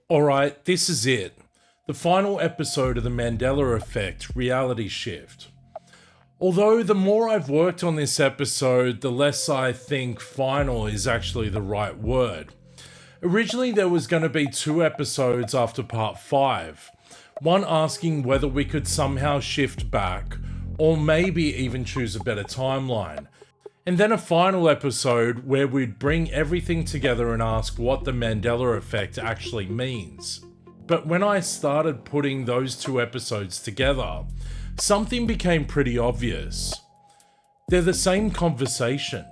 Alright, this is it. The final episode of the Mandela Effect reality shift. Although the more I've worked on this episode, the less I think final is actually the right word. Originally there was going to be 2 episodes after part 5. One asking whether we could somehow shift back, or maybe even choose a better timeline. And then a final episode where we'd bring everything together and ask what the Mandela Effect actually means. But when I started putting those 2 episodes together, something became pretty obvious. They're the same conversation.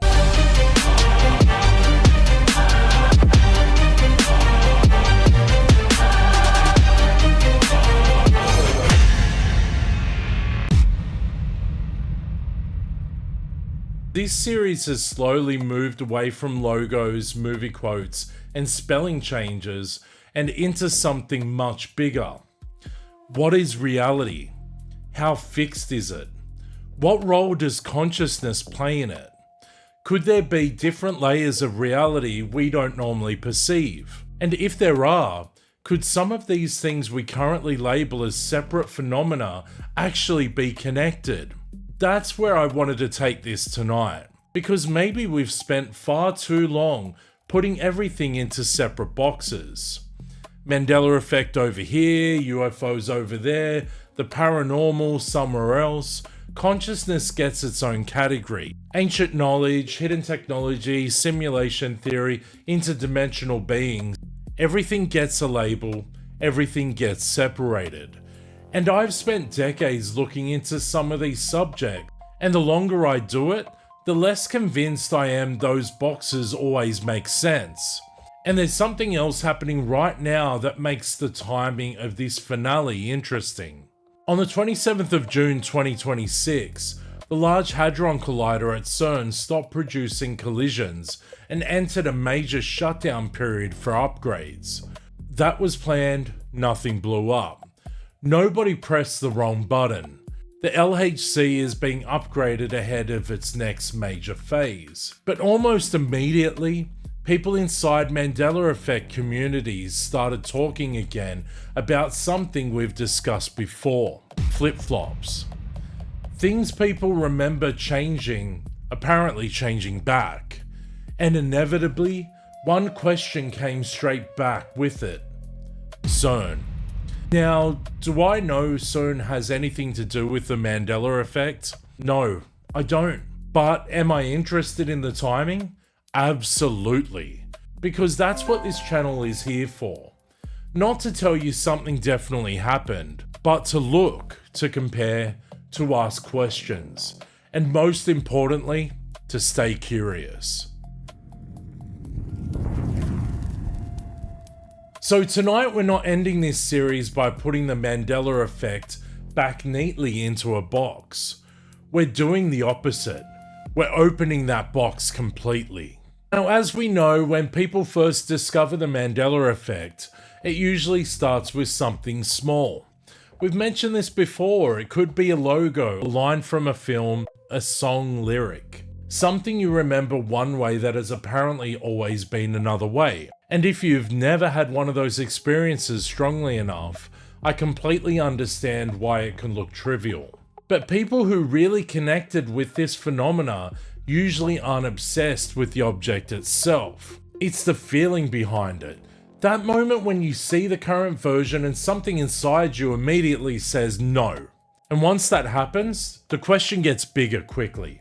This series has slowly moved away from logos, movie quotes, and spelling changes and into something much bigger. What is reality? How fixed is it? What role does consciousness play in it? Could there be different layers of reality we don't normally perceive? And if there are, could some of these things we currently label as separate phenomena actually be connected? That's where I wanted to take this tonight, because maybe we've spent far too long putting everything into separate boxes. Mandela Effect over here, UFOs over there, the paranormal somewhere else. Consciousness gets its own category. Ancient knowledge, hidden technology, simulation theory, interdimensional beings. Everything gets a label, everything gets separated. And I've spent decades looking into some of these subjects, and the longer I do it, the less convinced I am those boxes always make sense. And there's something else happening right now that makes the timing of this finale interesting. On the 27th of June 2026, the Large Hadron Collider at CERN stopped producing collisions and entered a major shutdown period for upgrades. That was planned, nothing blew up. Nobody pressed the wrong button. The LHC is being upgraded ahead of its next major phase. But almost immediately, people inside Mandela Effect communities started talking again about something we've discussed before: flip-flops. Things people remember changing, apparently changing back. And inevitably, one question came straight back with it: CERN. Now, do I know CERN has anything to do with the Mandela Effect? No, I don't. But am I interested in the timing? Absolutely. Because that's what this channel is here for. Not to tell you something definitely happened, but to look, to compare, to ask questions, and most importantly, to stay curious. So tonight we're not ending this series by putting the Mandela Effect back neatly into a box. We're doing the opposite. We're opening that box completely. Now, as we know, when people first discover the Mandela Effect, it usually starts with something small. We've mentioned this before. It could be a logo, a line from a film, a song lyric. Something you remember one way that has apparently always been another way. And if you've never had one of those experiences strongly enough, I completely understand why it can look trivial. But people who really connected with this phenomena usually aren't obsessed with the object itself. It's the feeling behind it. That moment when you see the current version and something inside you immediately says no. And once that happens, the question gets bigger quickly.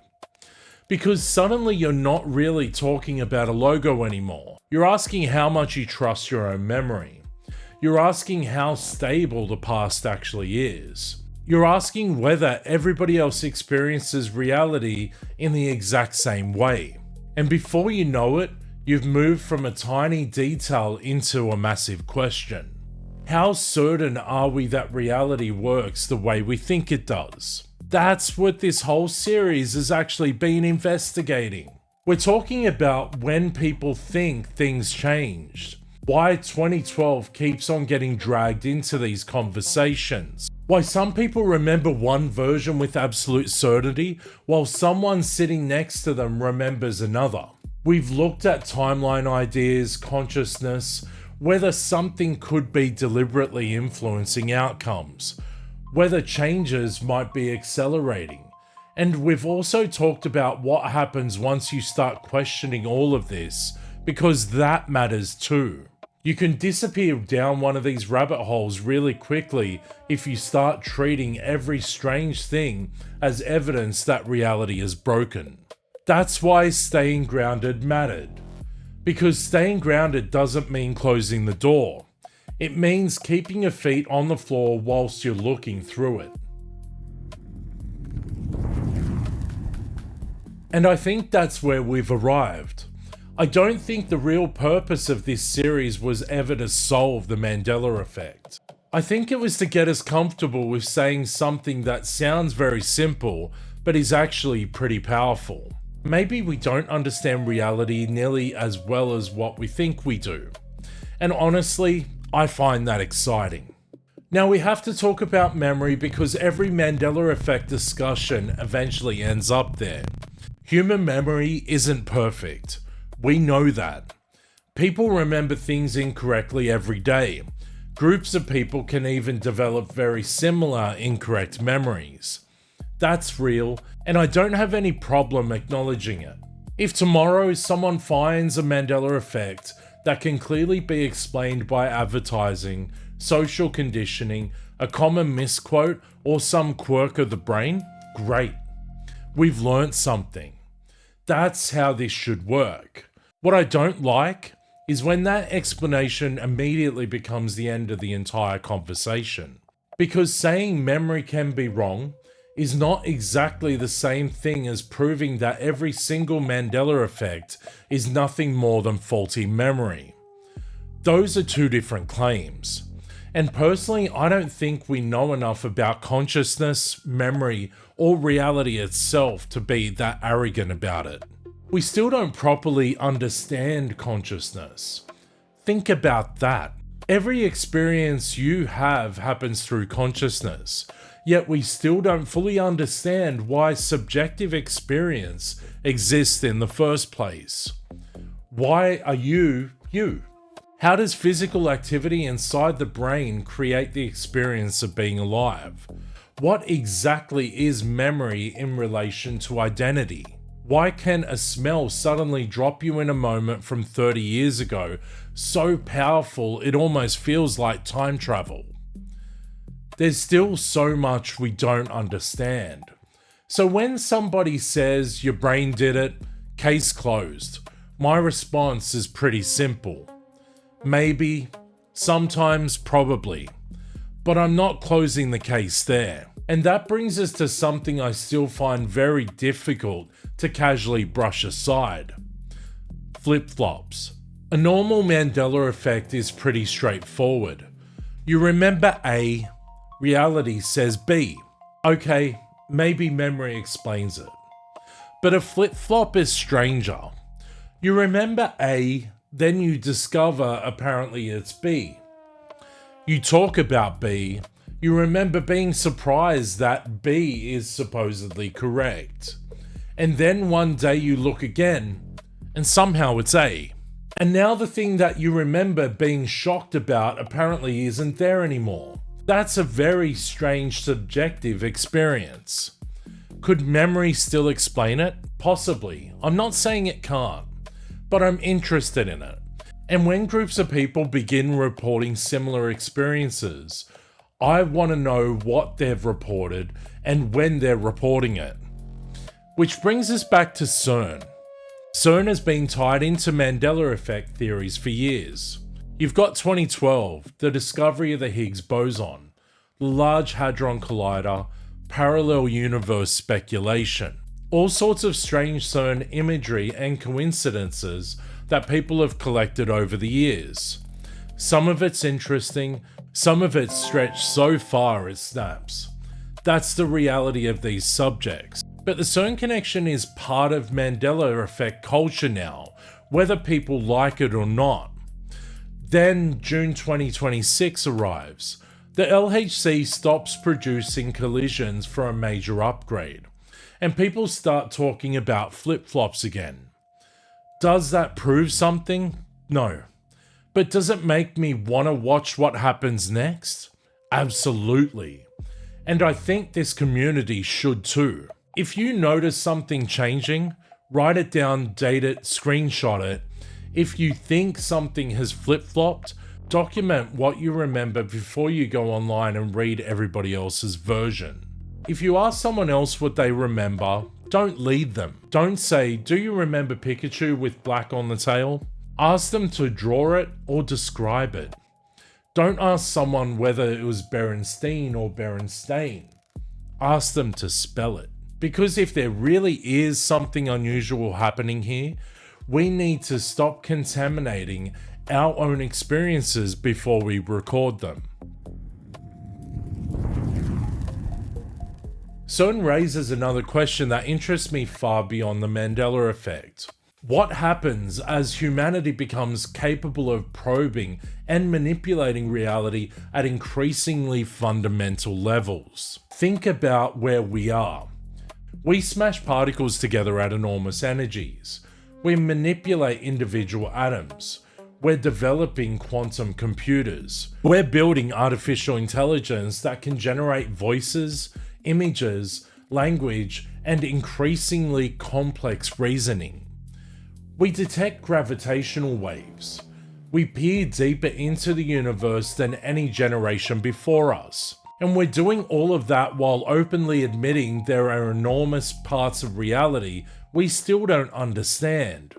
Because suddenly you're not really talking about a logo anymore. You're asking how much you trust your own memory. You're asking how stable the past actually is. You're asking whether everybody else experiences reality in the exact same way. And before you know it, you've moved from a tiny detail into a massive question. How certain are we that reality works the way we think it does? That's what this whole series has actually been investigating. We're talking about when people think things changed, why 2012 keeps on getting dragged into these conversations, why some people remember one version with absolute certainty, while someone sitting next to them remembers another. We've looked at timeline ideas, consciousness. whether something could be deliberately influencing outcomes, whether changes might be accelerating. And we've also talked about what happens once you start questioning all of this, because that matters too. You can disappear down one of these rabbit holes really quickly if you start treating every strange thing as evidence that reality is broken. That's why staying grounded mattered. Because staying grounded doesn't mean closing the door. It means keeping your feet on the floor whilst you're looking through it. And I think that's where we've arrived. I don't think the real purpose of this series was ever to solve the Mandela Effect. I think it was to get us comfortable with saying something that sounds very simple, but is actually pretty powerful. Maybe we don't understand reality nearly as well as what we think we do. And honestly, I find that exciting. Now we have to talk about memory because every Mandela Effect discussion eventually ends up there. Human memory isn't perfect. We know that. People remember things incorrectly every day. Groups of people can even develop very similar incorrect memories. That's real, and I don't have any problem acknowledging it. If tomorrow someone finds a Mandela Effect that can clearly be explained by advertising, social conditioning, a common misquote, or some quirk of the brain, great. We've learnt something. That's how this should work. What I don't like is when that explanation immediately becomes the end of the entire conversation. Because saying memory can be wrong is not exactly the same thing as proving that every single Mandela Effect is nothing more than faulty memory. Those are two different claims. And personally, I don't think we know enough about consciousness, memory, or reality itself to be that arrogant about it. We still don't properly understand consciousness. Think about that. Every experience you have happens through consciousness, yet we still don't fully understand why subjective experience exists in the first place. Why are you, you? How does physical activity inside the brain create the experience of being alive? What exactly is memory in relation to identity? Why can a smell suddenly drop you in a moment from 30 years ago, so powerful it almost feels like time travel? There's still so much we don't understand. So when somebody says your brain did it, case closed, my response is pretty simple. Maybe, sometimes, probably. But I'm not closing the case there. And that brings us to something I still find very difficult to casually brush aside. Flip-flops. A normal Mandela Effect is pretty straightforward. You remember A, reality says B. Okay, maybe memory explains it. But a flip-flop is stranger. You remember A, then you discover apparently it's B. You talk about B, you remember being surprised that B is supposedly correct. And then one day you look again, and somehow it's A. And now the thing that you remember being shocked about apparently isn't there anymore. That's a very strange subjective experience. Could memory still explain it? Possibly. I'm not saying it can't, but I'm interested in it. And when groups of people begin reporting similar experiences, I want to know what they've reported and when they're reporting it. Which brings us back to CERN. CERN has been tied into Mandela Effect theories for years. You've got 2012, the discovery of the Higgs boson, the Large Hadron Collider, parallel universe speculation, all sorts of strange CERN imagery and coincidences that people have collected over the years. Some of it's interesting, some of it's stretched so far it snaps. That's the reality of these subjects. But the CERN connection is part of Mandela Effect culture now, whether people like it or not. Then June 2026 arrives. The LHC stops producing collisions for a major upgrade, and people start talking about flip-flops again. Does that prove something? No. But does it make me want to watch what happens next? Absolutely. And I think this community should too. If you notice something changing, write it down, date it, screenshot it. If you think something has flip-flopped, document what you remember before you go online and read everybody else's version. If you ask someone else what they remember, don't lead them. Don't say, "Do you remember Pikachu with black on the tail?" Ask them to draw it or describe it. Don't ask someone whether it was Berenstein or Berenstain. Ask them to spell it. Because if there really is something unusual happening here, we need to stop contaminating our own experiences before we record them. CERN raises another question that interests me far beyond the Mandela Effect. What happens as humanity becomes capable of probing and manipulating reality at increasingly fundamental levels? Think about where we are. We smash particles together at enormous energies. We manipulate individual atoms. We're developing quantum computers. We're building artificial intelligence that can generate voices, images, language, and increasingly complex reasoning. We detect gravitational waves. We peer deeper into the universe than any generation before us. And we're doing all of that while openly admitting there are enormous parts of reality we still don't understand.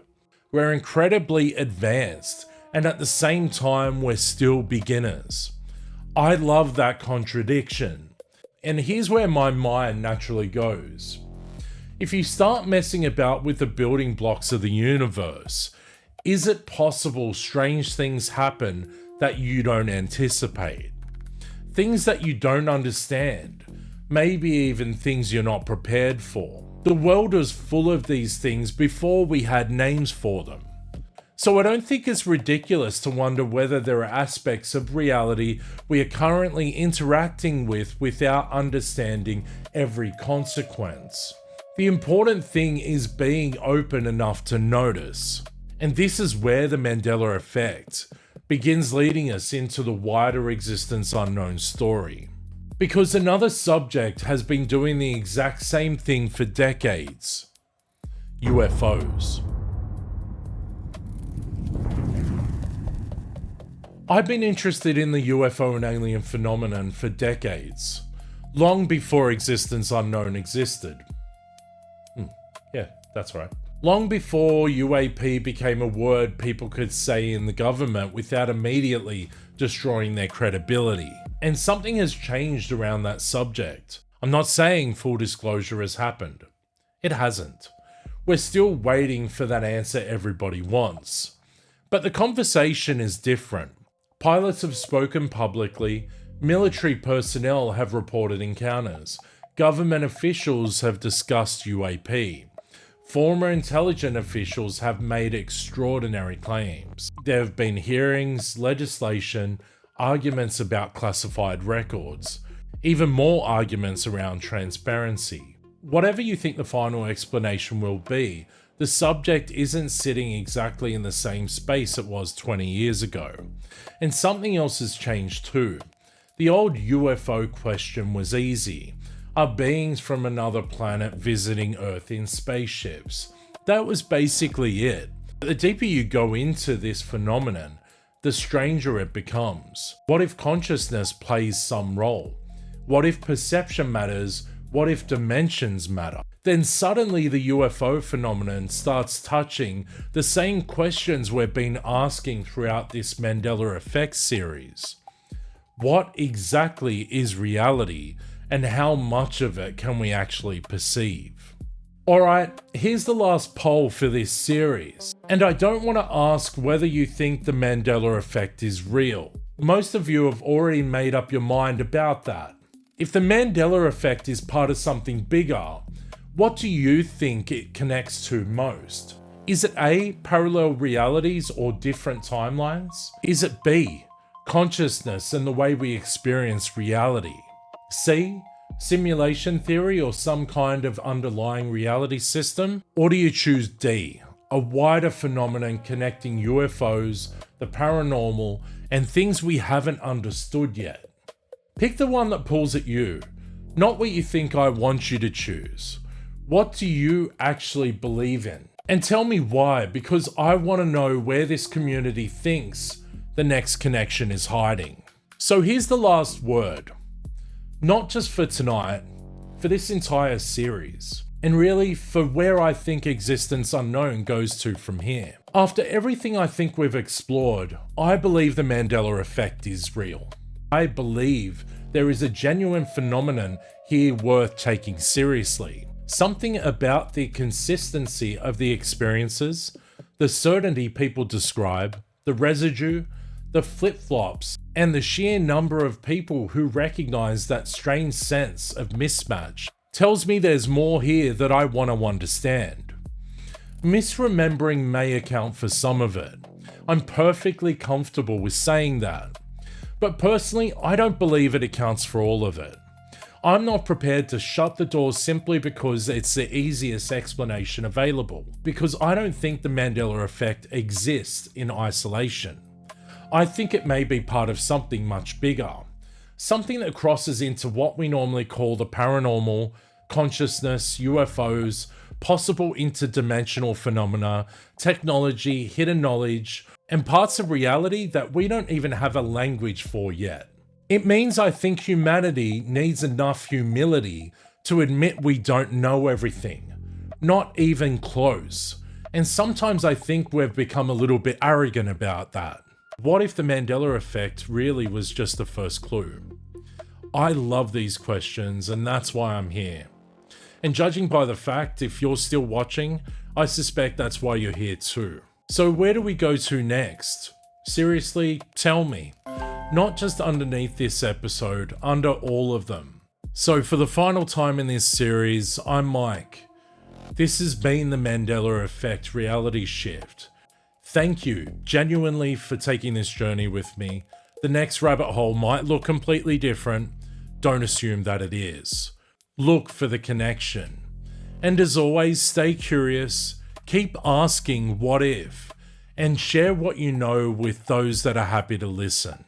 We're incredibly advanced, and at the same time, we're still beginners. I love that contradiction. And here's where my mind naturally goes. If you start messing about with the building blocks of the universe, is it possible strange things happen that you don't anticipate? Things that you don't understand, maybe even things you're not prepared for. The world was full of these things before we had names for them. So I don't think it's ridiculous to wonder whether there are aspects of reality we are currently interacting with without understanding every consequence. The important thing is being open enough to notice. And this is where the Mandela Effect begins leading us into the wider existence unknown story. Because another subject has been doing the exact same thing for decades. UFOs. I've been interested in the UFO and alien phenomenon for decades, long before existence unknown existed. Yeah, that's right. Long before UAP became a word people could say in the government without immediately destroying their credibility. And something has changed around that subject. I'm not saying full disclosure has happened. It hasn't. We're still waiting for that answer everybody wants. But the conversation is different. Pilots have spoken publicly, military personnel have reported encounters, government officials have discussed UAP. Former intelligence officials have made extraordinary claims. There have been hearings, legislation, arguments about classified records, even more arguments around transparency. Whatever you think the final explanation will be, the subject isn't sitting exactly in the same space it was 20 years ago. And something else has changed too. The old UFO question was easy. Are beings from another planet visiting Earth in spaceships? That was basically it. But the deeper you go into this phenomenon, the stranger it becomes. What if consciousness plays some role? What if perception matters? What if dimensions matter? Then suddenly the UFO phenomenon starts touching the same questions we've been asking throughout this Mandela Effect series. What exactly is reality? And how much of it can we actually perceive? Alright, here's the last poll for this series. And I don't want to ask whether you think the Mandela Effect is real. Most of you have already made up your mind about that. If the Mandela Effect is part of something bigger, what do you think it connects to most? Is it A, parallel realities or different timelines? Is it B, consciousness and the way we experience reality? C, simulation theory or some kind of underlying reality system? Or do you choose D, a wider phenomenon connecting UFOs, the paranormal, and things we haven't understood yet. Pick the one that pulls at you, not what you think I want you to choose. What do you actually believe in? And tell me why, because I want to know where this community thinks the next connection is hiding. So here's the last word. Not just for tonight, for this entire series. And really for where I think Existence Unknown goes to from here. After everything I think we've explored, I believe the Mandela Effect is real. I believe there is a genuine phenomenon here worth taking seriously. Something about the consistency of the experiences, the certainty people describe, the residue, the flip-flops, and the sheer number of people who recognize that strange sense of mismatch tells me there's more here that I want to understand. Misremembering may account for some of it. I'm perfectly comfortable with saying that. But personally, I don't believe it accounts for all of it. I'm not prepared to shut the door simply because it's the easiest explanation available, because I don't think the Mandela Effect exists in isolation. I think it may be part of something much bigger, something that crosses into what we normally call the paranormal, consciousness, UFOs, possible interdimensional phenomena, technology, hidden knowledge, and parts of reality that we don't even have a language for yet. It means I think humanity needs enough humility to admit we don't know everything, not even close. And sometimes I think we've become a little bit arrogant about that. What if the Mandela Effect really was just the first clue? I love these questions, and that's why I'm here. And judging by the fact, if you're still watching, I suspect that's why you're here too. So where do we go to next? Seriously, tell me. Not just underneath this episode, under all of them. So for the final time in this series, I'm Mike. This has been the Mandela Effect reality shift. Thank you, genuinely, for taking this journey with me. The next rabbit hole might look completely different. Don't assume that it is. Look for the connection. And as always, stay curious, keep asking what if, and share what you know with those that are happy to listen.